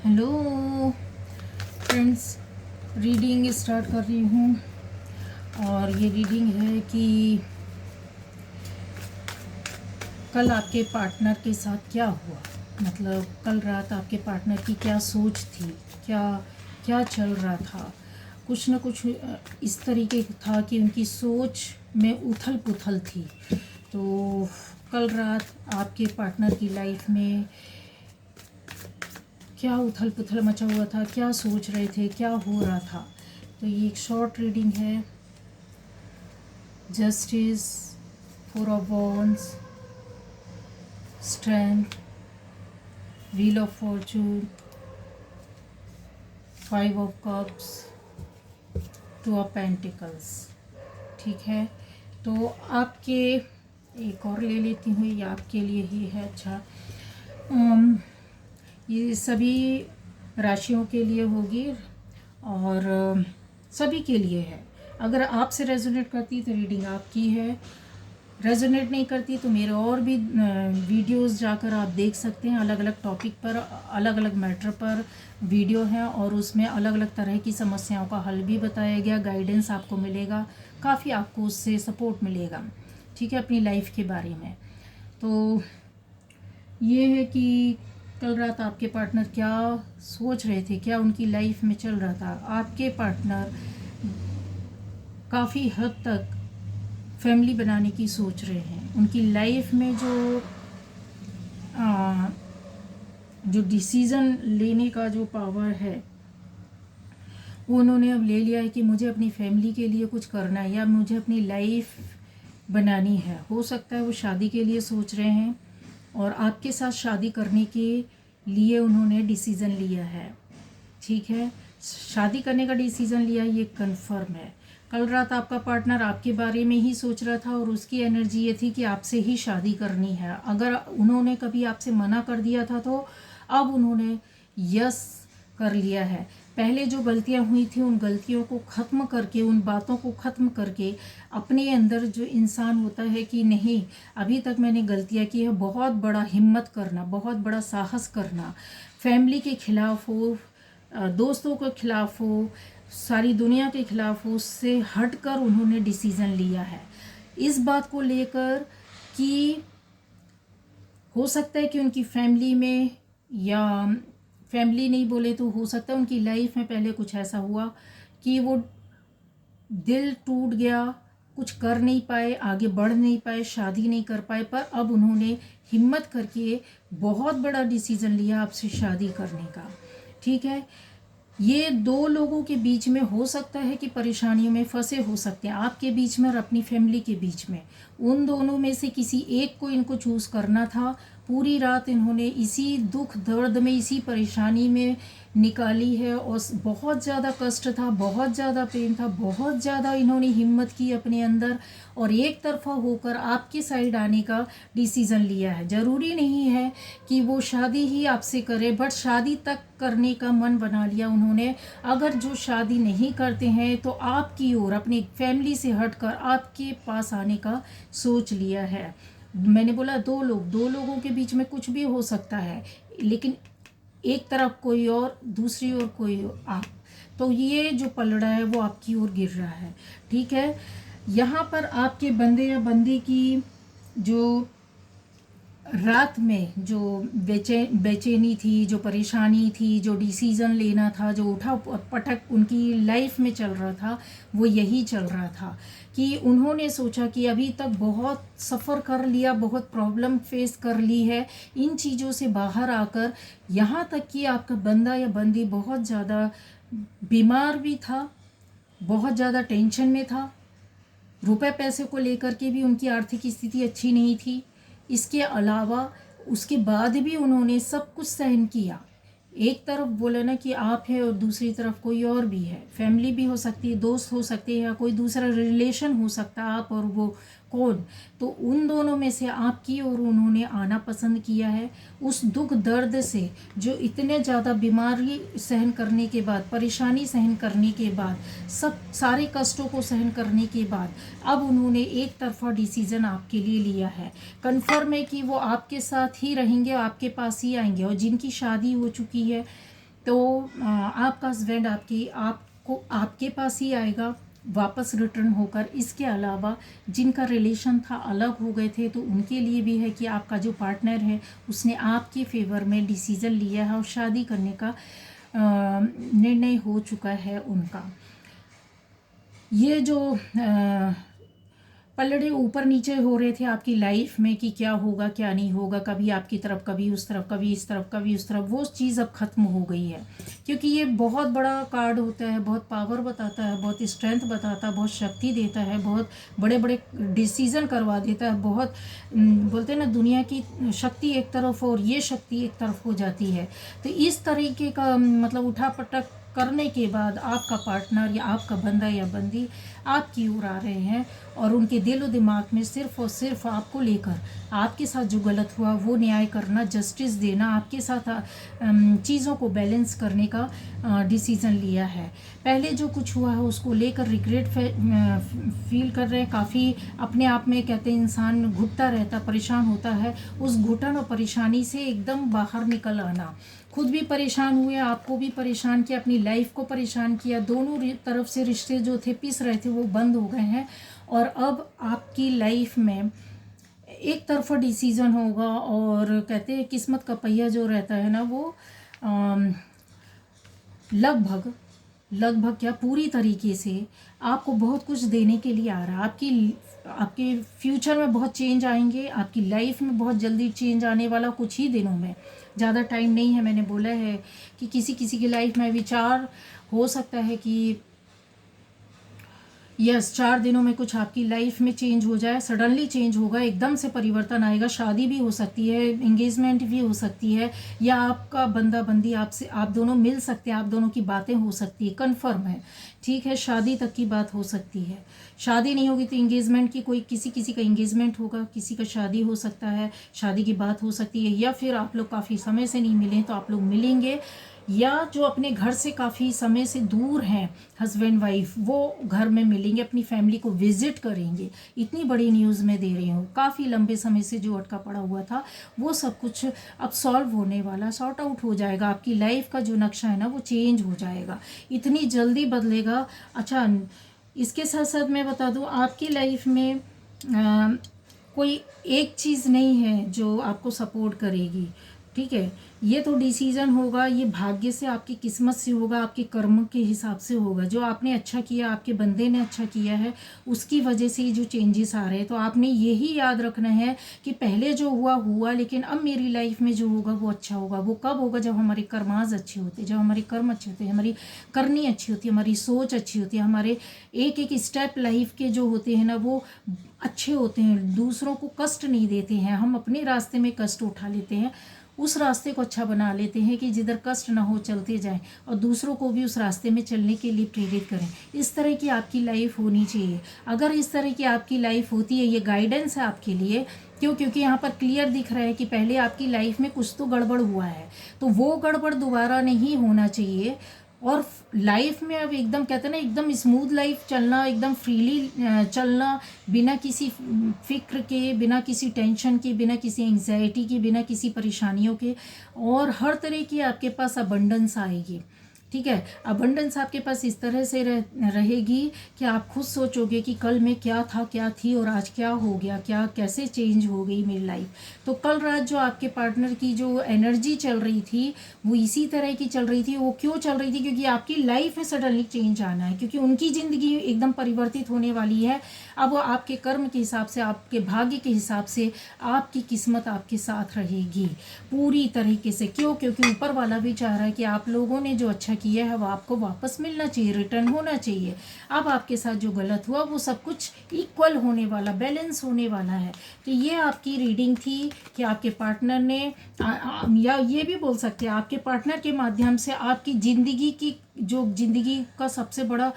Hello friends, reading start कर रही हूँ। और ये रीडिंग है कि कल आपके पार्टनर के साथ क्या हुआ। मतलब कल रात आपके पार्टनर की क्या सोच थी, क्या क्या चल रहा था। कुछ ना कुछ इस तरीके था कि उनकी सोच में उथल पुथल थी। तो कल रात आपके पार्टनर की लाइफ में क्या उथल पुथल मचा हुआ था, क्या सोच रहे थे, क्या हो रहा था। तो ये एक शॉर्ट रीडिंग है। Justice, four of wands, strength, wheel of Fortune, five of cups, two of pentacles. ठीक है, तो आपके एक और ले लेती हूँ, ये आपके लिए ही है। अच्छा, ये सभी राशियों के लिए होगी और सभी के लिए है। अगर आपसे रेजोनेट करती तो रीडिंग आपकी है, रेजोनेट नहीं करती तो मेरे और भी वीडियोस जाकर आप देख सकते हैं। अलग अलग टॉपिक पर, अलग अलग मैटर पर वीडियो हैं और उसमें अलग अलग तरह की समस्याओं का हल भी बताया गया, गाइडेंस आपको मिलेगा, काफ़ी आपको उससे सपोर्ट मिलेगा। ठीक है, अपनी लाइफ के बारे में। तो ये है कि कल रात आपके पार्टनर क्या सोच रहे थे, क्या उनकी लाइफ में चल रहा था। आपके पार्टनर काफ़ी हद तक फैमिली बनाने की सोच रहे हैं। उनकी लाइफ में आ, जो डिसीज़न लेने का जो पावर है वो उन्होंने अब ले लिया है कि मुझे अपनी फैमिली के लिए कुछ करना है या मुझे अपनी लाइफ बनानी है। हो सकता है वो शादी के लिए सोच रहे हैं और आपके साथ शादी करने के लिए उन्होंने डिसीज़न लिया है। ठीक है, शादी करने का डिसीज़न लिया, ये कंफर्म है। कल रात आपका पार्टनर आपके बारे में ही सोच रहा था और उसकी एनर्जी ये थी कि आपसे ही शादी करनी है। अगर उन्होंने कभी आपसे मना कर दिया था तो अब उन्होंने यस कर लिया है। पहले जो गलतियां हुई थी उन गलतियों को ख़त्म करके, उन बातों को ख़त्म करके, अपने अंदर जो इंसान होता है कि नहीं अभी तक मैंने गलतियां की है, बहुत बड़ा हिम्मत करना, बहुत बड़ा साहस करना, फैमिली के खिलाफ हो, दोस्तों के खिलाफ हो, सारी दुनिया के खिलाफ हो, उससे हटकर उन्होंने डिसीज़न लिया है। इस बात को लेकर कि हो सकता है कि उनकी फैमिली में, या फैमिली नहीं बोले तो हो सकता है उनकी लाइफ में पहले कुछ ऐसा हुआ कि वो दिल टूट गया, कुछ कर नहीं पाए, आगे बढ़ नहीं पाए, शादी नहीं कर पाए, पर अब उन्होंने हिम्मत करके बहुत बड़ा डिसीज़न लिया आपसे शादी करने का। ठीक है, ये दो लोगों के बीच में हो सकता है कि परेशानियों में फंसे हो सकते हैं, आपके बीच में और अपनी फैमिली के बीच में। उन दोनों में से किसी एक को इनको चूज़ करना था। पूरी रात इन्होंने इसी दुख दर्द में, इसी परेशानी में निकाली है और बहुत ज़्यादा कष्ट था, बहुत ज़्यादा पेन था, बहुत ज़्यादा इन्होंने हिम्मत की अपने अंदर और एक तरफा होकर आपके साइड आने का डिसीज़न लिया है। ज़रूरी नहीं है कि वो शादी ही आपसे करे, बट शादी तक करने का मन बना लिया उन्होंने। अगर जो शादी नहीं करते हैं तो आपकी ओर, अपनी फैमिली से हटकर आपके पास आने का सोच लिया है। मैंने बोला दो लोगों के बीच में कुछ भी हो सकता है, लेकिन एक तरफ कोई और, दूसरी ओर कोई और, आप। तो ये जो पलड़ा है वो आपकी ओर गिर रहा है। ठीक है, यहाँ पर आपके बंदे या बंदी की जो रात में जो बेचैनी थी, जो परेशानी थी, जो डिसीज़न लेना था, जो उठा पटक उनकी लाइफ में चल रहा था, वो यही चल रहा था कि उन्होंने सोचा कि अभी तक बहुत सफ़र कर लिया, बहुत प्रॉब्लम फेस कर ली है, इन चीज़ों से बाहर आकर यहाँ तक कि आपका बंदा या बंदी बहुत ज़्यादा बीमार भी था, बहुत ज़्यादा टेंशन में था, रुपए पैसे को लेकर के भी उनकी आर्थिक स्थिति अच्छी नहीं थी। इसके अलावा उसके बाद भी उन्होंने सब कुछ सहन किया। एक तरफ बोला ना कि आप है और दूसरी तरफ कोई और भी है, फैमिली भी हो सकती है, दोस्त हो सकते हैं, या कोई दूसरा रिलेशन हो सकता है, आप और वो कौन। तो उन दोनों में से आपकी और उन्होंने आना पसंद किया है। उस दुख दर्द से, जो इतने ज़्यादा बीमारी सहन करने के बाद, परेशानी सहन करने के बाद, सब सारे कष्टों को सहन करने के बाद अब उन्होंने एक तरफा डिसीज़न आपके लिए लिया है। कन्फर्म है कि वो आपके साथ ही रहेंगे, आपके पास ही आएंगे। और जिनकी शादी हो चुकी है तो आपका हस्बैंड आपके पास ही आएगा वापस रिटर्न होकर। इसके अलावा जिनका रिलेशन था अलग हो गए थे, तो उनके लिए भी है कि आपका जो पार्टनर है उसने आपके फेवर में डिसीज़न लिया है और शादी करने का निर्णय हो चुका है उनका। ये जो पलड़े ऊपर नीचे हो रहे थे आपकी लाइफ में कि क्या होगा क्या नहीं होगा, कभी आपकी तरफ कभी उस तरफ, कभी इस तरफ कभी उस तरफ, वो चीज़ अब ख़त्म हो गई है। क्योंकि ये बहुत बड़ा कार्ड होता है, बहुत पावर बताता है, बहुत स्ट्रेंथ बताता है, बहुत शक्ति देता है, बहुत बड़े बड़े डिसीज़न करवा देता है। बहुत बोलते हैं ना, दुनिया की शक्ति एक तरफ और ये शक्ति एक तरफ हो जाती है। तो इस तरीके का मतलब उठा पटक करने के बाद आपका पार्टनर या आपका बंदा या बंदी आपकी ओर आ रहे हैं और उनके दिल और दिमाग में सिर्फ़ और सिर्फ आपको लेकर, आपके साथ जो गलत हुआ वो न्याय करना, जस्टिस देना, आपके साथ चीज़ों को बैलेंस करने का डिसीज़न लिया है। पहले जो कुछ हुआ है उसको लेकर रिग्रेट फील कर रहे हैं काफ़ी। अपने आप में कहते हैं इंसान घुटता रहता, परेशान होता है। उस घुटन और परेशानी से एकदम बाहर निकल आना। खुद भी परेशान हुए, आपको भी परेशान किया, अपनी लाइफ को परेशान किया। दोनों तरफ से रिश्ते जो थे पिस रहे थे वो बंद हो गए हैं और अब आपकी लाइफ में एक तरफा डिसीज़न होगा। और कहते हैं किस्मत का पहिया जो रहता है ना वो लगभग क्या पूरी तरीके से आपको बहुत कुछ देने के लिए आ रहा है। आपके फ्यूचर में बहुत चेंज आएंगे, आपकी लाइफ में बहुत जल्दी चेंज आने वाला कुछ ही दिनों में, ज़्यादा टाइम नहीं है। मैंने बोला है कि किसी किसी की लाइफ में विचार हो सकता है कि यस 4 दिनों में कुछ आपकी लाइफ में चेंज हो जाए, सडनली चेंज होगा, एकदम से परिवर्तन आएगा। शादी भी हो सकती है, एंगेजमेंट भी हो सकती है, या आपका बंदा बंदी आपसे, आप दोनों मिल सकते हैं, आप दोनों की बातें हो सकती है, कन्फर्म है, ठीक है। शादी तक की बात हो सकती है। शादी नहीं होगी तो एंगेजमेंट की, कोई किसी का एंगेजमेंट होगा, किसी का शादी हो सकता है, शादी की बात हो सकती है। या फिर आप लोग काफ़ी समय से नहीं मिले तो आप लोग मिलेंगे, या जो अपने घर से काफ़ी समय से दूर हैं हस्बैंड वाइफ, वो घर में मिलेंगे, अपनी फैमिली को विजिट करेंगे। इतनी बड़ी न्यूज़ मैं दे रही हूँ। काफ़ी लंबे समय से जो अटका पड़ा हुआ था वो सब कुछ अब सॉल्व होने वाला, सॉर्ट आउट हो जाएगा। आपकी लाइफ का जो नक्शा है ना वो चेंज हो जाएगा, इतनी जल्दी बदलेगा। अच्छा, इसके साथ साथ मैं बता दूँ आपकी लाइफ में कोई एक चीज़ नहीं है जो आपको सपोर्ट करेगी, ठीक है। ये तो डिसीज़न होगा, ये भाग्य से, आपकी किस्मत से होगा, आपके कर्म के हिसाब से होगा। जो आपने अच्छा किया, आपके बंदे ने अच्छा किया है, उसकी वजह से जो चेंजेस आ रहे हैं। तो आपने यही याद रखना है कि पहले जो हुआ, लेकिन अब मेरी लाइफ में जो होगा वो अच्छा होगा। वो कब होगा? जब हमारे कर्माज अच्छे होते, जब हमारे कर्म अच्छे होते, हमारी करनी अच्छी होती है, हमारी सोच अच्छी होती है, हमारे एक एक स्टेप लाइफ के जो होते हैं ना वो अच्छे होते हैं, दूसरों को कष्ट नहीं देते हैं। हम अपने रास्ते में कष्ट उठा लेते हैं, उस रास्ते को अच्छा बना लेते हैं कि जिधर कष्ट ना हो चलते जाएं और दूसरों को भी उस रास्ते में चलने के लिए प्रेरित करें। इस तरह की आपकी लाइफ होनी चाहिए। अगर इस तरह की आपकी लाइफ होती है, ये गाइडेंस है आपके लिए। क्यों? क्योंकि यहाँ पर क्लियर दिख रहा है कि पहले आपकी लाइफ में कुछ तो गड़बड़ हुआ है, तो वो गड़बड़ दोबारा नहीं होना चाहिए। और लाइफ में अब एकदम कहते हैं ना, एकदम स्मूथ लाइफ चलना, एकदम फ्रीली चलना, बिना किसी फिक्र के, बिना किसी टेंशन के, बिना किसी एंग्जाइटी के, बिना किसी परेशानियों के। और हर तरह की आपके पास अबंडेंस आएगी, ठीक है। अबंडेंस आपके पास इस तरह से रहेगी कि आप खुद सोचोगे कि कल में क्या था, क्या थी, और आज क्या हो गया, क्या कैसे चेंज हो गई मेरी लाइफ। तो कल रात जो आपके पार्टनर की जो एनर्जी चल रही थी वो इसी तरह की चल रही थी। वो क्यों चल रही थी? क्योंकि आपकी लाइफ में सडनली चेंज आना है, क्योंकि उनकी ज़िंदगी एकदम परिवर्तित होने वाली है। अब वो आपके कर्म के हिसाब से, आपके भाग्य के हिसाब से आपकी किस्मत आपके साथ रहेगी पूरी तरीके से। क्यों? क्योंकि ऊपर वाला भी चाह रहा है कि आप लोगों ने जो अच्छा किया है वो आपको वापस मिलना चाहिए, रिटर्न होना चाहिए। अब आपके साथ जो गलत हुआ वो सब कुछ इक्वल होने वाला, बैलेंस होने वाला है। तो ये आपकी रीडिंग थी कि आपके पार्टनर ने या ये भी बोल सकते हैं आपके पार्टनर के माध्यम से आपकी ज़िंदगी की जो ज़िंदगी का सबसे बड़ा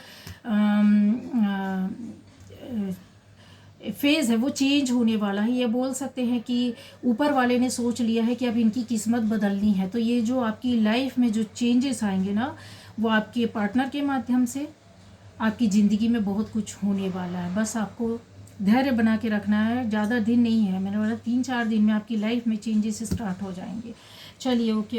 फेज़ है वो चेंज होने वाला है। ये बोल सकते हैं कि ऊपर वाले ने सोच लिया है कि अब इनकी किस्मत बदलनी है। तो ये जो आपकी लाइफ में जो चेंजेस आएंगे ना वो आपके पार्टनर के माध्यम से आपकी ज़िंदगी में बहुत कुछ होने वाला है। बस आपको धैर्य बना के रखना है, ज़्यादा दिन नहीं है। मैंने बोला 3-4 दिन में आपकी लाइफ में चेंजेस स्टार्ट हो जाएंगे। चलिए, ओके।